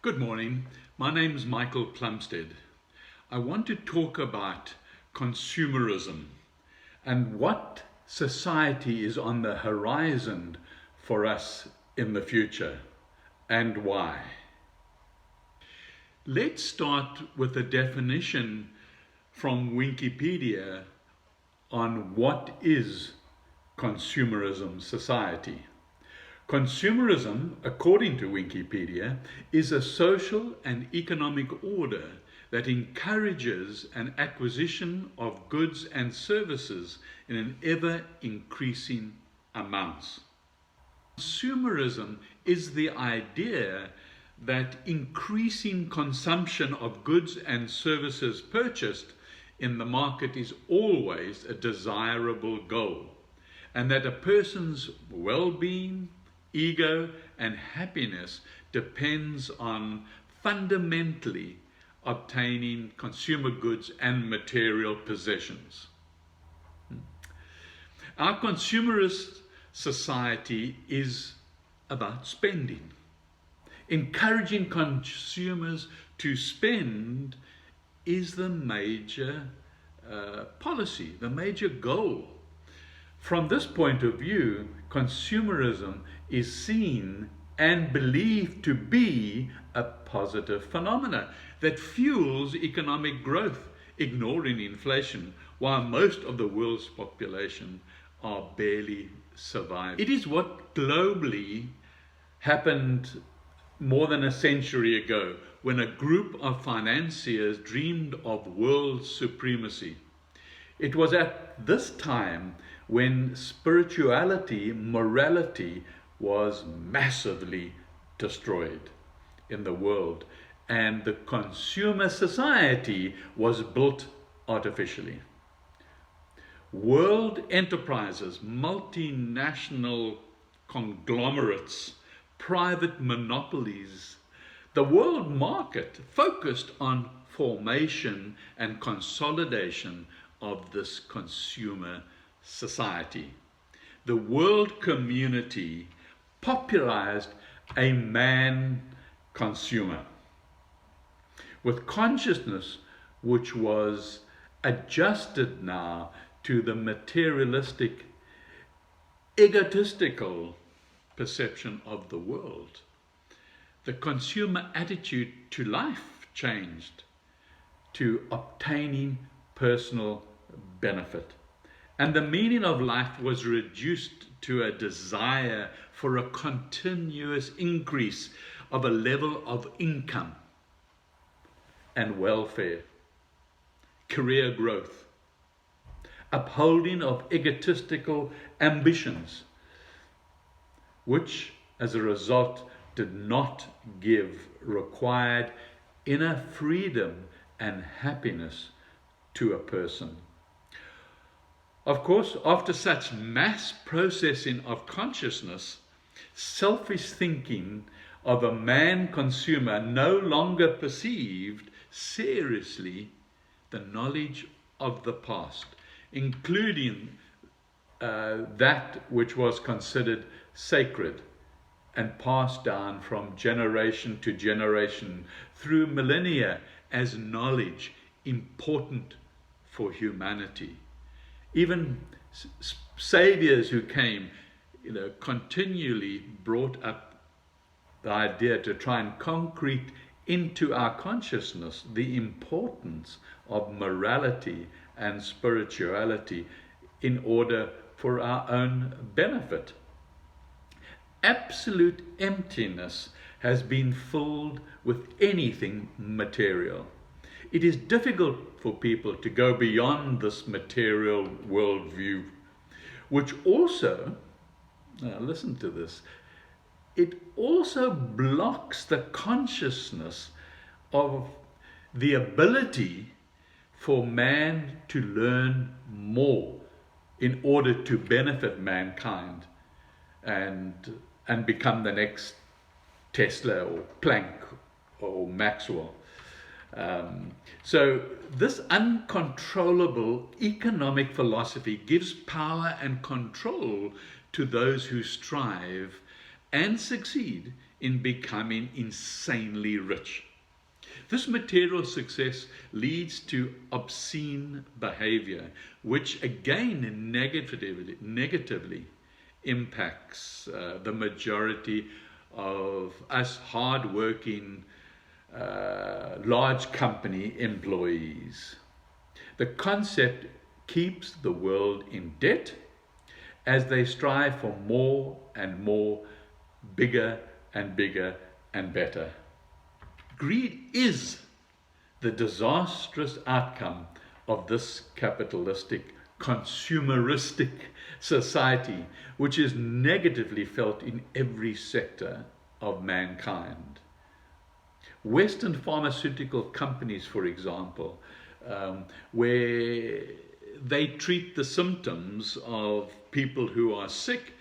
Good morning. My name is Michael Plumstead. I want to talk about consumerism and what society is on the horizon for us in the future and why. Let's start with a definition from Wikipedia on what is consumerism society. Consumerism, according to Wikipedia, is a social and economic order that encourages an acquisition of goods and services in an ever-increasing amounts. Consumerism is the idea that increasing consumption of goods and services purchased in the market is always a desirable goal, and that a person's well-being, ego and happiness depends on fundamentally obtaining consumer goods and material possessions. Our consumerist society is about spending. Encouraging consumers to spend is the major policy, the major goal. From this point of view, consumerism is seen and believed to be a positive phenomenon that fuels economic growth, ignoring inflation, while most of the world's population are barely surviving. It is what globally happened more than a century ago, when a group of financiers dreamed of world supremacy. It was at this time when spirituality, morality was massively destroyed in the world, and the consumer society was built artificially. World enterprises, multinational conglomerates, private monopolies, the world market focused on formation and consolidation of this consumer society. The world community popularized a man consumer with consciousness which was adjusted now to the materialistic, egotistical perception of the world. The consumer attitude to life changed to obtaining personal benefit, and the meaning of life was reduced to a desire for a continuous increase of a level of income and welfare, career growth, upholding of egotistical ambitions, which as a result did not give required inner freedom and happiness to a person. Of course, after such mass processing of consciousness, selfish thinking of a man consumer no longer perceived seriously the knowledge of the past, including that which was considered sacred and passed down from generation to generation through millennia as knowledge important for humanity. Even saviors who came, continually brought up the idea to try and concrete into our consciousness the importance of morality and spirituality in order for our own benefit. Absolute emptiness has been filled with anything material. It is difficult for people to go beyond this material worldview, which also, now listen to this, it also blocks the consciousness of the ability for man to learn more in order to benefit mankind and become the next Tesla or Planck or Maxwell. So this uncontrollable economic philosophy gives power and control to those who strive and succeed in becoming insanely rich. This material success leads to obscene behavior, which again negatively impacts the majority of us hard-working, large company employees. The concept keeps the world in debt as they strive for more and more, bigger and bigger and better. Greed is the disastrous outcome of this capitalistic, consumeristic society, which is negatively felt in every sector of mankind. Western pharmaceutical companies, for example, where they treat the symptoms of people who are sick,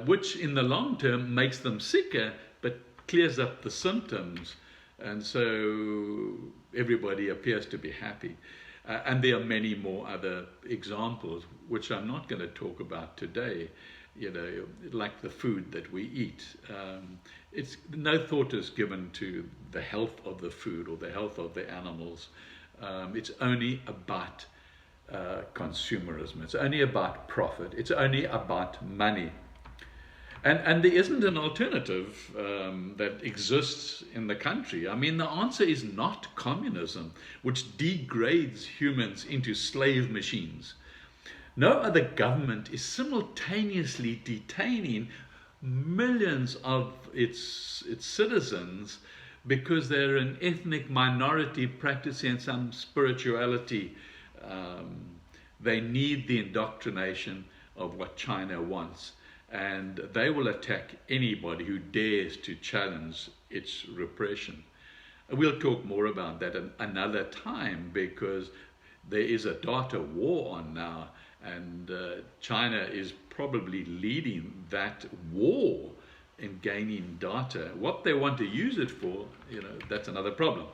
which in the long term makes them sicker, but clears up the symptoms, and so everybody appears to be happy. And there are many more other examples, which I'm not going to talk about today, like the food that we eat. It's no thought is given to the health of the food or the health of the animals. It's only about consumerism. It's only about profit. It's only about money. And there isn't an alternative that exists in the country. I mean, the answer is not communism, which degrades humans into slave machines. No other government is simultaneously detaining millions of its citizens because they're an ethnic minority practicing some spirituality. They need the indoctrination of what China wants, and they will attack anybody who dares to challenge its repression. We'll talk more about that another time, because there is a data war on now, and China is probably leading that war in gaining data. What they want to use it for, that's another problem.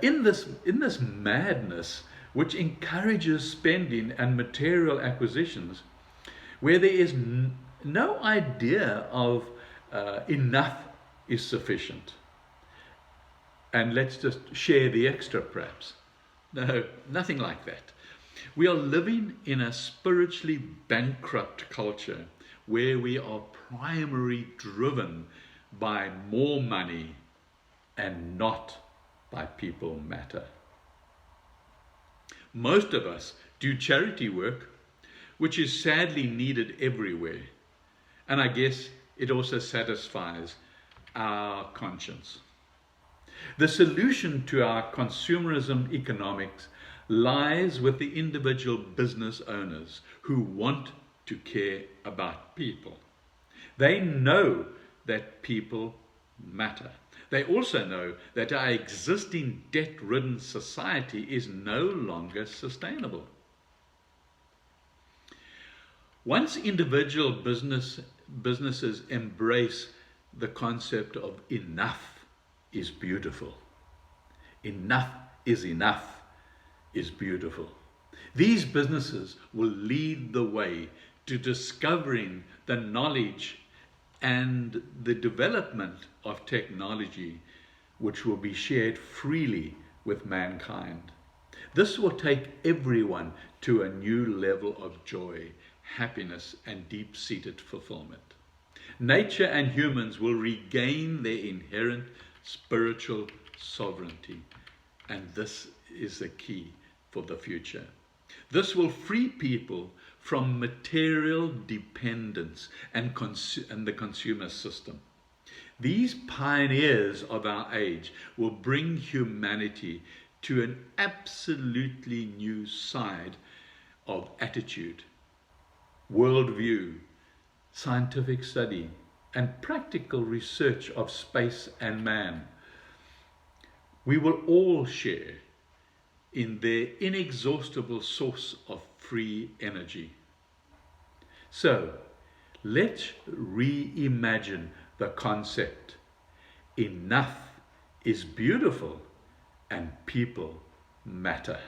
In this madness, which encourages spending and material acquisitions, where there is no idea of enough is sufficient, and let's just share the extra perhaps. No, nothing like that. We are living in a spiritually bankrupt culture where we are primarily driven by more money and not by people matter. Most of us do charity work, which is sadly needed everywhere, and I guess it also satisfies our conscience. The solution to our consumerism economics lies with the individual business owners who want to care about people. They know that people matter. They also know that our existing debt-ridden society is no longer sustainable. Once individual businesses embrace the concept of enough is beautiful, enough is beautiful, these businesses will lead the way to discovering the knowledge and the development of technology which will be shared freely with mankind. This will take everyone to a new level of joy, happiness, and deep-seated fulfillment. Nature and humans will regain their inherent spiritual sovereignty, and this is the key for the future. This will free people from material dependence and the consumer system. These pioneers of our age will bring humanity to an absolutely new side of attitude, worldview, scientific study, and practical research of space and man. We will all share in their inexhaustible source of free energy. So, let's reimagine the concept. Enough is beautiful and people matter.